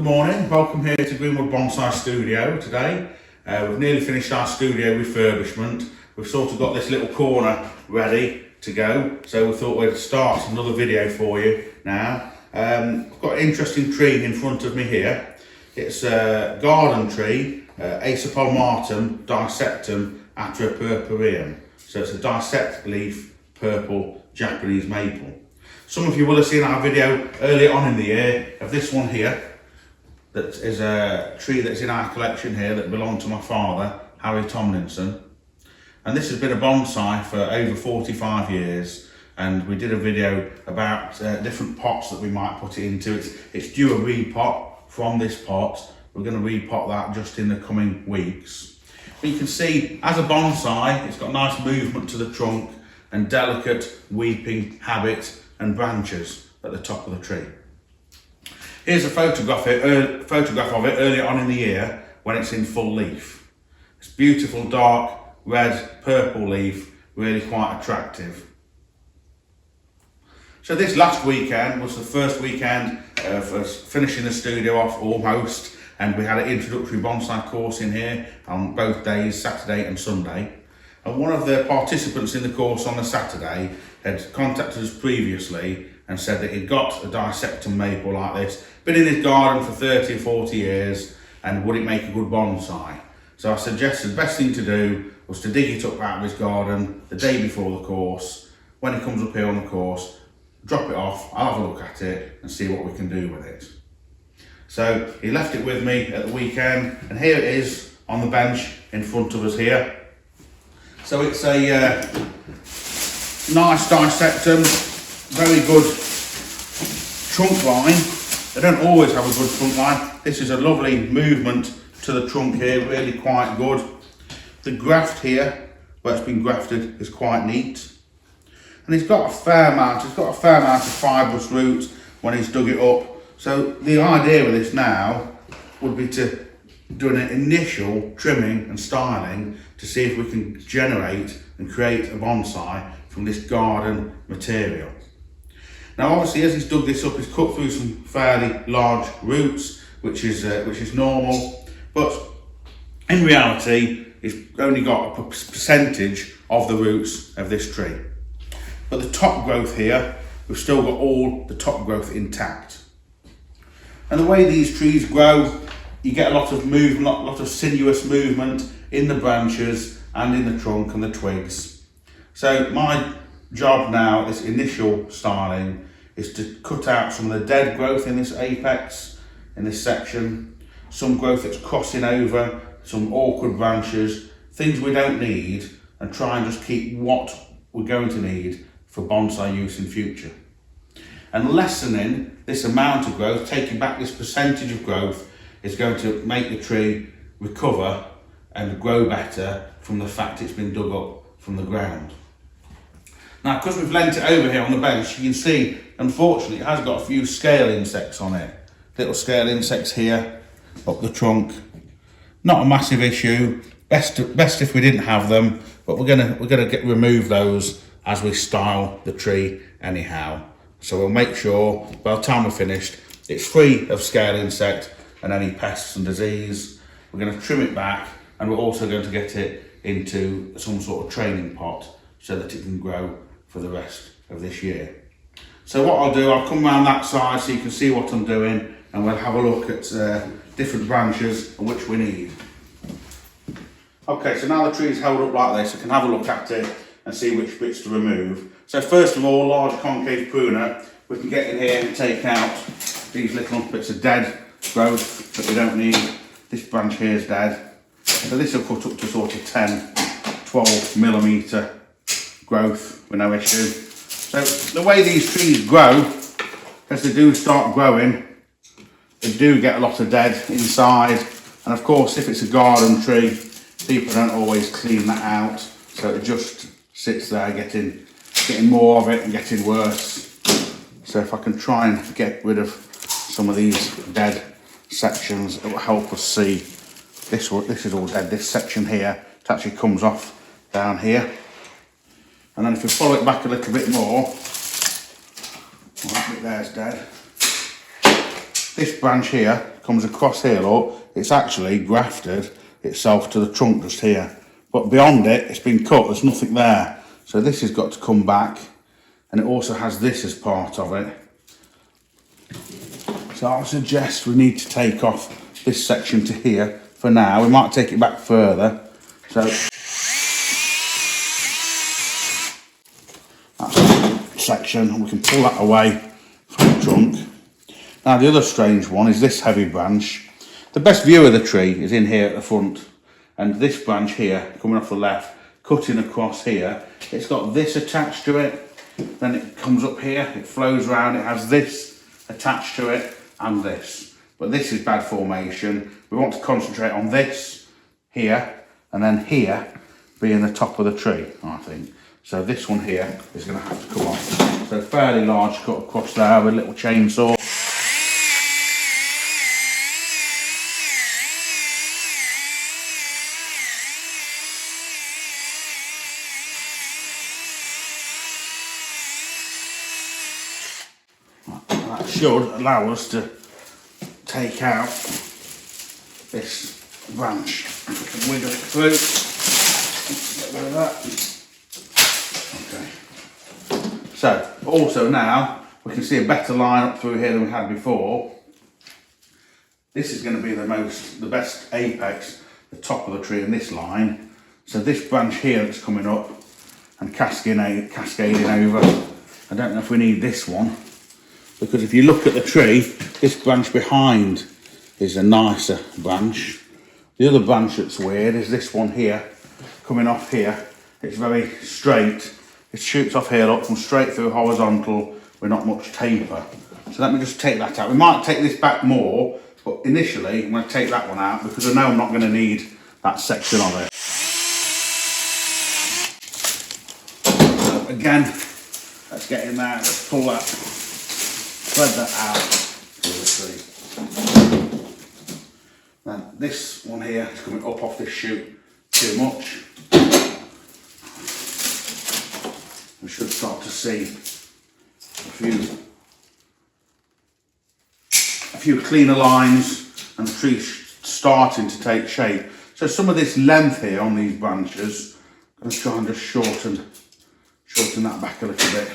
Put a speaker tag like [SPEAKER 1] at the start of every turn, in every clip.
[SPEAKER 1] Good morning, welcome here to Greenwood Bonsai Studio today. We've nearly finished our studio refurbishment. We've sort of got this little corner ready to go, so we thought we'd start another video for you now. I've got an interesting tree in front of me here. It's a garden tree, Acer palmatum dissectum atrapurpureum. So it's a dissect leaf purple Japanese maple. Some of you will have seen our video earlier on in the year of this one here. That is a tree that's in our collection here that belonged to my father, Harry Tomlinson. And this has been a bonsai for over 45 years. And we did a video about different pots that we might put it into. It's due a repot from this pot. We're going to repot that just in the coming weeks. But you can see, as a bonsai, it's got nice movement to the trunk and delicate weeping habit and branches at the top of the tree. Here's a photograph of it earlier on in the year when it's in full leaf. It's beautiful dark red purple leaf, really quite attractive. So this last weekend was the first weekend of us finishing the studio off almost, and we had an introductory bonsai course in here on both days, Saturday and Sunday. And one of the participants in the course on the Saturday had contacted us previously and said that he'd got a dissectum maple like this, been in his garden for 30 or 40 years, and would it make a good bonsai? So I suggested the best thing to do was to dig it up out of his garden the day before the course. When he comes up here on the course, drop it off, I'll have a look at it and see what we can do with it. So he left it with me at the weekend, and here it is on the bench in front of us here. So it's a nice dissectum, very good trunk line. They don't always have a good trunk line. This is a lovely movement to the trunk here, really quite good. The graft here, where it's been grafted, is quite neat. And he's got a fair amount of fibrous roots when he's dug it up. So the idea with this now would be to do an initial trimming and styling to see if we can generate and create a bonsai from this garden material. Now obviously, as he's dug this up, he's cut through some fairly large roots, which is normal, but in reality he's only got a percentage of the roots of this tree. But the top growth here, we've still got all the top growth intact. And the way these trees grow, you get a lot of movement, a lot of sinuous movement in the branches and in the trunk and the twigs. So my job now, this initial styling, is to cut out some of the dead growth in this apex, in this section, some growth that's crossing over, some awkward branches, things we don't need, and try and just keep what we're going to need for bonsai use in future. And lessening this amount of growth, taking back this percentage of growth, is going to make the tree recover and grow better from the fact it's been dug up from the ground. Now, because we've lent it over here on the bench, you can see, unfortunately, it has got a few scale insects on it. Little scale insects here, up the trunk. Not a massive issue. Best if we didn't have them, but we're gonna remove those as we style the tree anyhow. So we'll make sure by the time we're finished, it's free of scale insect and any pests and disease. We're going to trim it back, and we're also going to get it into some sort of training pot so that it can grow for the rest of this year. So what I'll do, I'll come around that side so you can see what I'm doing, and we'll have a look at different branches and which we need. Okay, so now the tree is held up like this, I can have a look at it and see which bits to remove. So first of all, large concave pruner, we can get in here and take out these little bits of dead growth that we don't need. This branch here is dead. So this will cut up to sort of 10, 12 millimetre growth with no issue. So the way these trees grow, as they do start growing, they do get a lot of dead inside. And of course, if it's a garden tree, people don't always clean that out. So it just sits there getting more of it and getting worse. So if I can try and get rid of some of these dead sections, it will help us see. This is all dead. This section here, it actually comes off down here. And then if we follow it back a little bit more, that bit there's dead. this branch here comes across here, look, it's actually grafted itself to the trunk just here. But beyond it, it's been cut, there's nothing there. So this has got to come back, and it also has this as part of it. So I suggest we need to take off this section to here for now. We might take it back further. So that's the section, and we can pull that away from the trunk. Now the other strange one is this heavy branch. The best view of the tree is in here at the front, and this branch here coming off the left, cutting across here, it's got this attached to it, then it comes up here, it flows around, it has this attached to it and this. But this is bad formation. We want to concentrate on this here, and then here being the top of the tree, I think. So this one here is going to have to come off. So fairly large cut across there with a little chainsaw. That should allow us to take out this branch. We can wiggle it through. Get rid of that. Okay. So also now we can see a better line up through here than we had before. This is going to be the best apex, the top of the tree in this line. So this branch here that's coming up and cascading over. I don't know if we need this one, because if you look at the tree, this branch behind is a nicer branch. The other branch that's weird is this one here, coming off here. It's very straight. It shoots off here, look, from straight through horizontal with not much taper. So let me just take that out. We might take this back more, but initially I'm going to take that one out because I know I'm not going to need that section of it. So again, let's get in there, let's pull that, thread that out. Then this one here is coming up off this chute too much. We should start to see a few cleaner lines and the tree starting to take shape. So some of this length here on these branches, I'm going to try and just shorten that back a little bit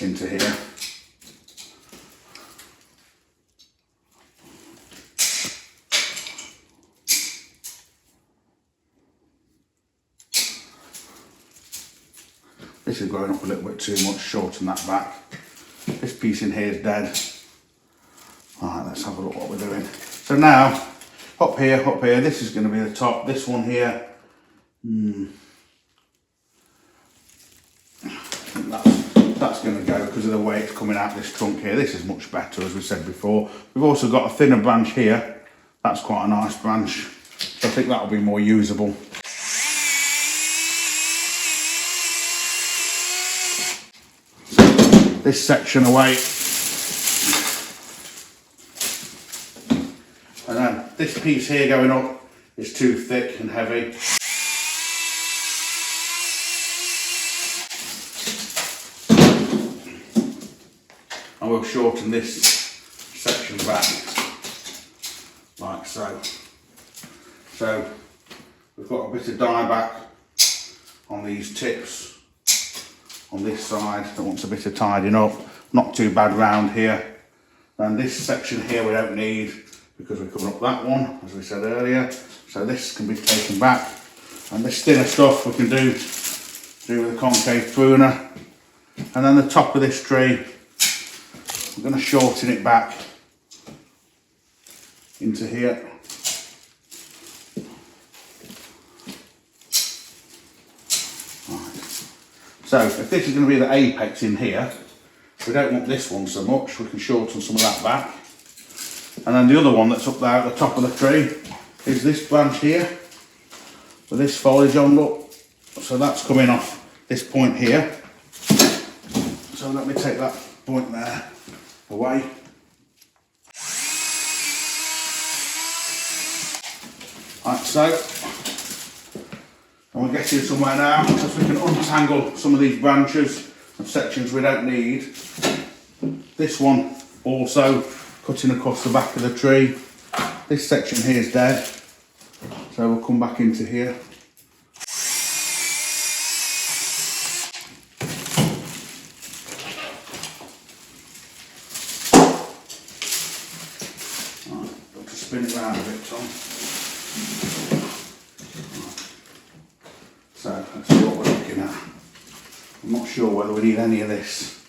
[SPEAKER 1] into here. This is growing up a little bit too much, shorten that back. This piece in here is dead. Alright, let's have a look what we're doing. So now, up here, this is going to be the top. This one here, I think that's going to go because of the way it's coming out this trunk here. This is much better, as we said before. We've also got a thinner branch here. That's quite a nice branch. So I think that'll be more usable. This section away, and then this piece here going up is too thick and heavy. I will shorten this section back like so. So we've got a bit of dieback on these tips. On this side that wants a bit of tidying up, not too bad round here. And this section here we don't need because we're coming up that one, as we said earlier. So this can be taken back, and this thinner stuff we can do with a concave pruner. And then the top of this tree, I'm going to shorten it back into here. So if this is going to be the apex in here, we don't want this one so much, we can shorten some of that back. And then the other one that's up there at the top of the tree is this branch here, with this foliage on, look. So that's coming off this point here. So let me take that point there away. Like so. And we're getting somewhere now, because we can untangle some of these branches and sections we don't need. This one also cutting across the back of the tree. This section here is dead, so we'll come back into here. Right, got to spin it round a bit, Tom. So let's see what we're looking at. I'm not sure whether we need any of this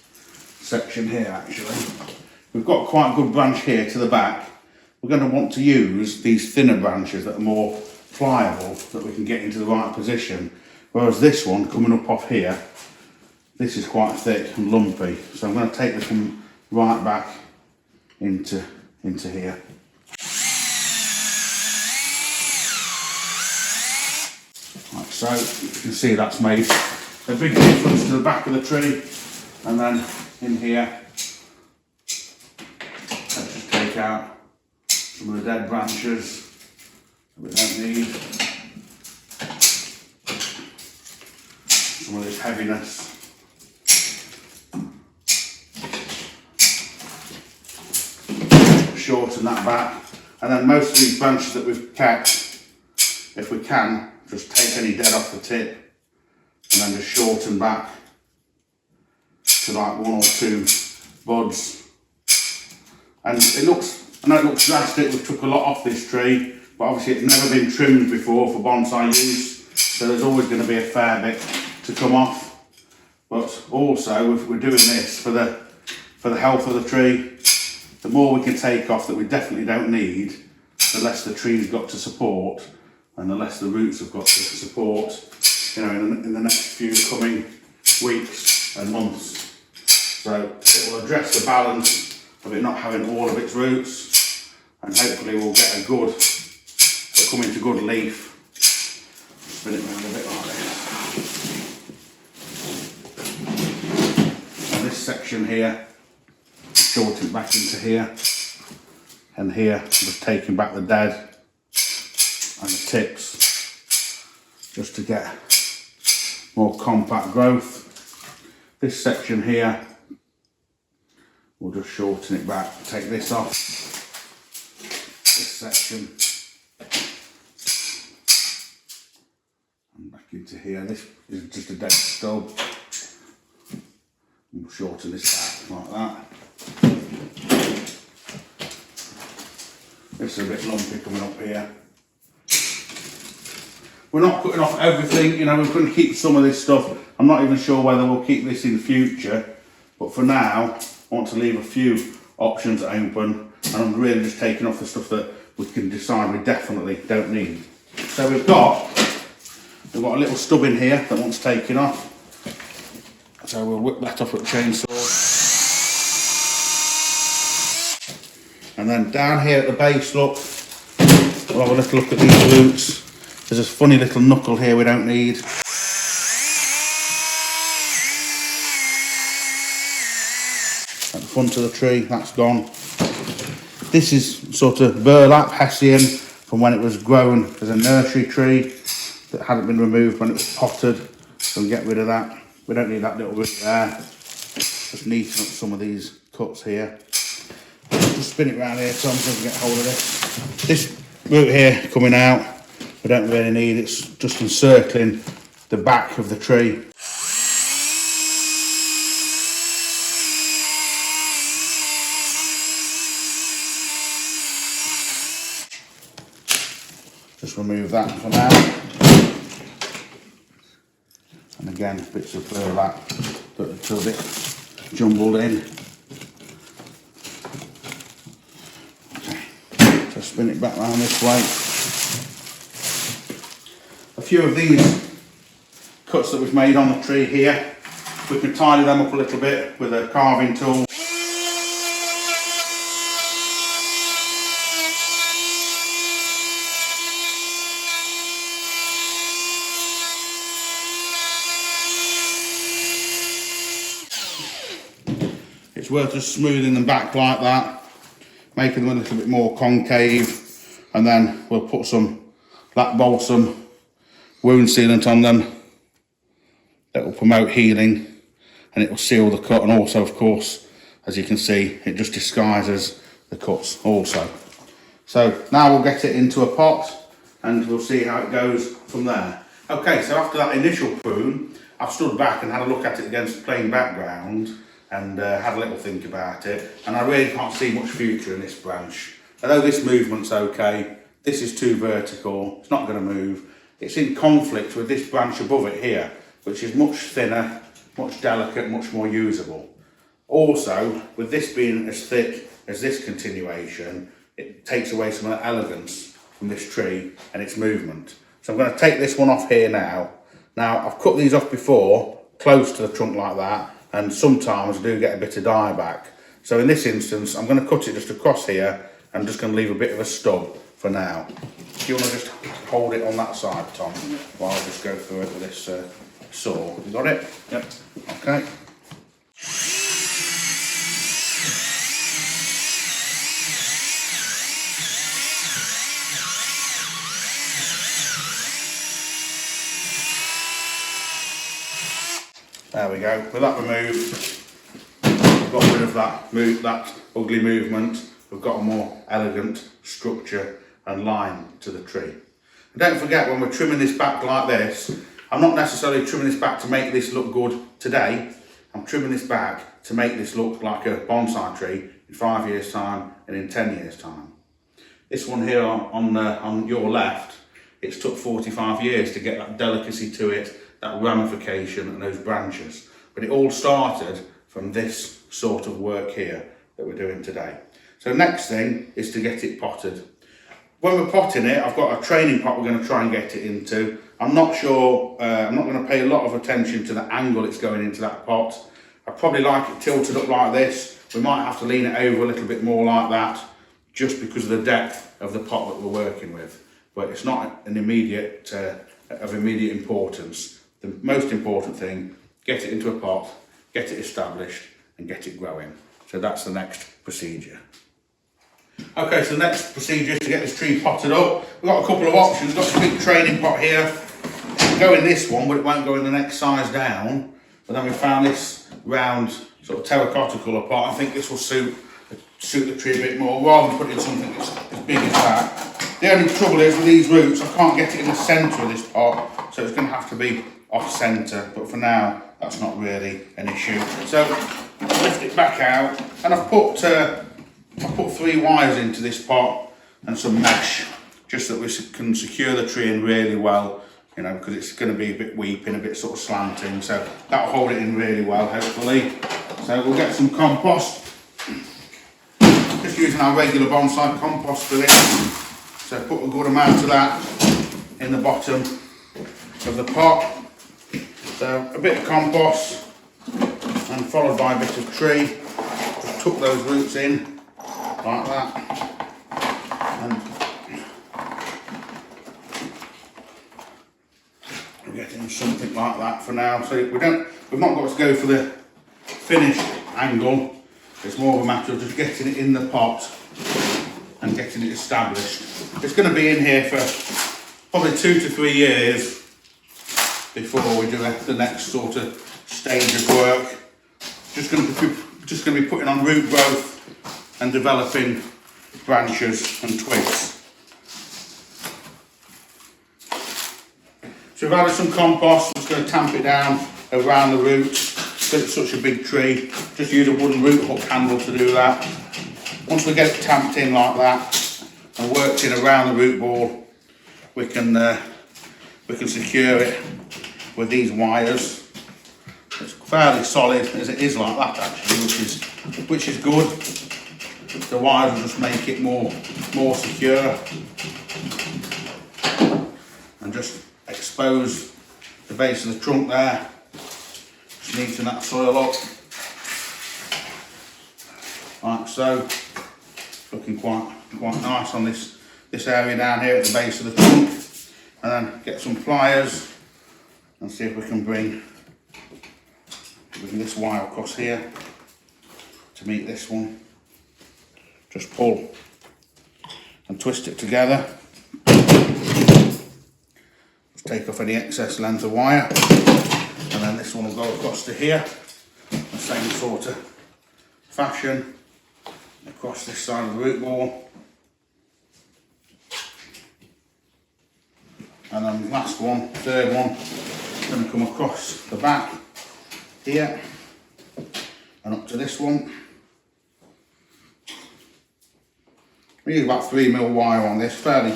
[SPEAKER 1] section here actually. We've got quite a good branch here to the back. We're going to want to use these thinner branches that are more pliable, that we can get into the right position. Whereas this one coming up off here, this is quite thick and lumpy. So I'm going to take this one right back into here. Like so, you can see that's made a big difference to the back of the tree. And then in here, let's just take out some of the dead branches that we don't need. Some of this heaviness. Shorten that back. And then most of these branches that we've kept, if we can, just take any dead off the tip and then just shorten back to like 1 or 2 buds. And it looks, I know it looks drastic, we've took a lot off this tree, but obviously it's never been trimmed before for bonsai use, so there's always going to be a fair bit to come off. But also, if we're doing this for the health of the tree, the more we can take off that we definitely don't need, the less the tree's got to support, and the less the roots have got to support, you know, in the next few coming weeks and months. So it will address the balance of it not having all of its roots, and hopefully we'll get a good, it'll come into good leaf. Spin it around a bit like this. And this section here, shorten it back into here, and here just taking back the dead and the tips, just to get more compact growth. This section here, we'll just shorten it back, take this off. This section, and back into here. This is just a dead stub. We'll shorten this back like that. This is a bit lumpy coming up here. We're not cutting off everything, you know, we're going to keep some of this stuff. I'm not even sure whether we'll keep this in the future, but for now, I want to leave a few options open, and I'm really just taking off the stuff that we can decide we definitely don't need. So we've got a little stub in here that wants taking off. So we'll whip that off with a chainsaw. And then down here at the base, look, we'll have a little look at these roots. There's this funny little knuckle here we don't need. At the front of the tree, that's gone. This is sort of burlap hessian from when it was grown as a nursery tree that hadn't been removed when it was potted. So we get rid of that. We don't need that little root there. Just neaten up some of these cuts here. Just spin it around here, Tom, so we can get hold of this. This root here coming out, we don't really need. It's just encircling the back of the tree. Just remove that for now. And again, bits of burlap that are still a bit jumbled in. Okay, so spin it back round this way. A few of these cuts that we've made on the tree here, we can tidy them up a little bit with a carving tool. It's worth just smoothing them back like that, making them a little bit more concave, and then we'll put some black balsam wound sealant on them that will promote healing, and it will seal the cut, and also, of course, as you can see, it just disguises the cuts also. So now we'll get it into a pot and we'll see how it goes from there. Okay, so after that initial prune, I've stood back and had a look at it against the plain background and had a little think about it, and I really can't see much future in this branch. Although this movement's okay, this is too vertical, it's not going to move. It's in conflict with this branch above it here, which is much thinner, much delicate, much more usable. Also, with this being as thick as this continuation, it takes away some of the elegance from this tree and its movement. So I'm going to take this one off here now. Now, I've cut these off before, close to the trunk like that, and sometimes I do get a bit of dieback. So in this instance, I'm going to cut it just across here. I'm just going to leave a bit of a stub for now. Do you want to just hold it on that side, Tom, while I just go through it with this saw? You got it? Yep. Okay. There we go. With that removed, we've got rid of that ugly movement. We've got a more elegant structure and line to the tree. And don't forget, when we're trimming this back like this, I'm not necessarily trimming this back to make this look good today. I'm trimming this back to make this look like a bonsai tree in 5 years' time and in 10 years' time. This one here on your left, it's took 45 years to get that delicacy to it, that ramification and those branches. But it all started from this sort of work here that we're doing today. So next thing is to get it potted. When we're potting it, I've got a training pot we're going to try and get it into. I'm not sure, I'm not going to pay a lot of attention to the angle it's going into that pot. I'd probably like it tilted up like this. We might have to lean it over a little bit more like that, just because of the depth of the pot that we're working with. But it's not an immediate, of immediate importance. The most important thing, get it into a pot, get it established and get it growing. So that's the next procedure. Okay, so the next procedure is to get this tree potted up. We've got a couple of options. We've got a big training pot here. It'll go in this one, but it won't go in the next size down. But then we found this round sort of terracotta colour pot. I think this will suit the tree a bit more, rather than putting something as big as that. The only trouble is with these roots, I can't get it in the centre of this pot, so it's going to have to be off centre, but for now that's not really an issue. So lift it back out, and I've put 3 wires into this pot and some mesh, just so that we can secure the tree in really well, you know, because it's going to be a bit weeping, a bit sort of slanting, so that'll hold it in really well, hopefully. So we'll get some compost, just using our regular bonsai compost for this. So put a good amount of that in the bottom of the pot. So a bit of compost and followed by a bit of tree. Just tuck those roots in like that, and we're getting something like that for now. So we've not got to go for the finished angle. It's more of a matter of just getting it in the pot and getting it established. It's going to be in here for probably 2 to 3 years before we do the next sort of stage of work. Just going to be putting on root growth and developing branches and twigs. So we've added some compost. I'm just going to tamp it down around the roots. Because it's such a big tree, just use a wooden root hook handle to do that. Once we get it tamped in like that and worked in around the root ball, we can secure it with these wires. It's fairly solid as it is like that actually, which is good. The wires will just make it more secure and just expose the base of the trunk there. Just neaten that soil up like so. Looking quite nice on this area down here at the base of the trunk. And then get some pliers and see if we can bring this wire across here to meet this one. Just pull and twist it together. Just take off any excess length of wire, and then this one will go across to here, the same sort of fashion. across this side of the root ball. And then last one, third one, going to come across the back here and up to this one. We use about 3mm wire on this, fairly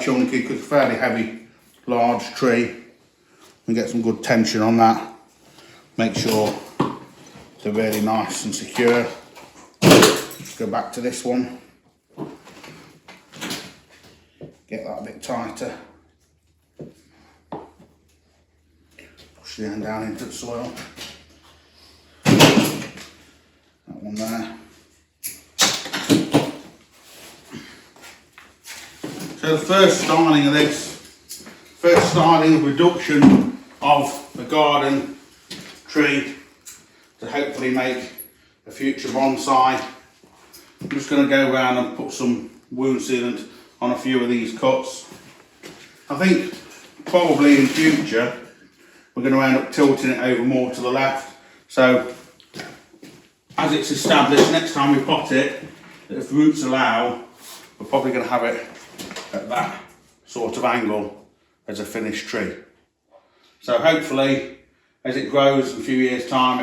[SPEAKER 1] chunky because it's a fairly heavy, large tree. We get some good tension on that. Make sure they're really nice and secure. Just go back to this one. Get that a bit tighter. Push the end down into the soil. That one there. So the first starting of reduction of the garden tree to hopefully make a future bonsai. I'm just going to go around and put some wound sealant on a few of these cuts. I think probably in future we're going to end up tilting it over more to the left, so as it's established, next time we pot it, if roots allow, we're probably going to have it at that sort of angle as a finished tree. So hopefully as it grows in a few years time,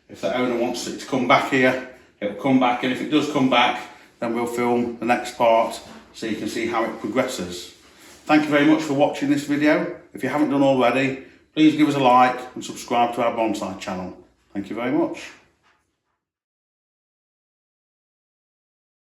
[SPEAKER 1] if the owner wants it to come back here, it will come back, and if it does come back, then we'll film the next part so you can see how it progresses. Thank you very much for watching this video. If you haven't done already, please give us a like and subscribe to our bonsai channel. Thank you very much.